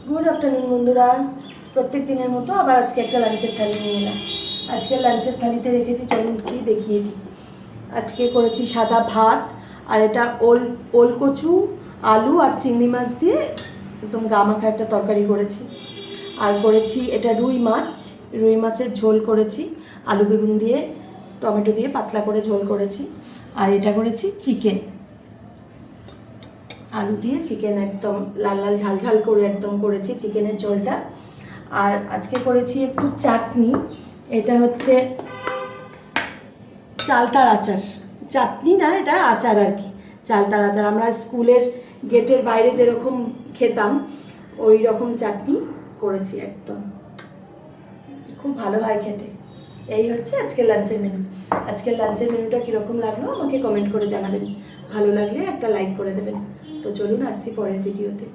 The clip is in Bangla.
গুড আফটারনুন বন্ধুরা, প্রত্যেক দিনের মতো আবার আজকে একটা লাঞ্চের থালি নিয়ে এলাম। আজকে লাঞ্চের থালিতে রেখেছি, চলুন কি দেখিয়ে দিই। আজকে করেছি সাদা ভাত, আর এটা ওলকচু, আলু আর চিংড়ি মাছ দিয়ে একদম গামাখা একটা তরকারি করেছি। আর করেছি এটা রুই মাছের ঝোল করেছি, আলু বেগুন দিয়ে টমেটো দিয়ে পাতলা করে ঝোল করেছি। আর এটা করেছি চিকেন, আলু দিয়ে চিকেন, একদম লাল লাল ঝাল ঝাল করে একদম করেছি চিকেনের ঝোলটা। আর আজকে করেছি একটু চাটনি, এটা হচ্ছে চালতার আচার, চাটনি না এটা আচার আর কি। চালতার আচার আমরা স্কুলের গেটের বাইরে যেরকম খেতাম ওই রকম চাটনি করেছি, একদম খুব ভালো হয় খেতে। এই হচ্ছে আজকের লাঞ্চের মেনু। আজকের লাঞ্চের মেনুটা কীরকম লাগলো আমাকে কমেন্ট করে জানাবেন, ভালো লাগলে একটা লাইক করে দেবেন। তো চলুন আসছি পরের ভিডিওতে।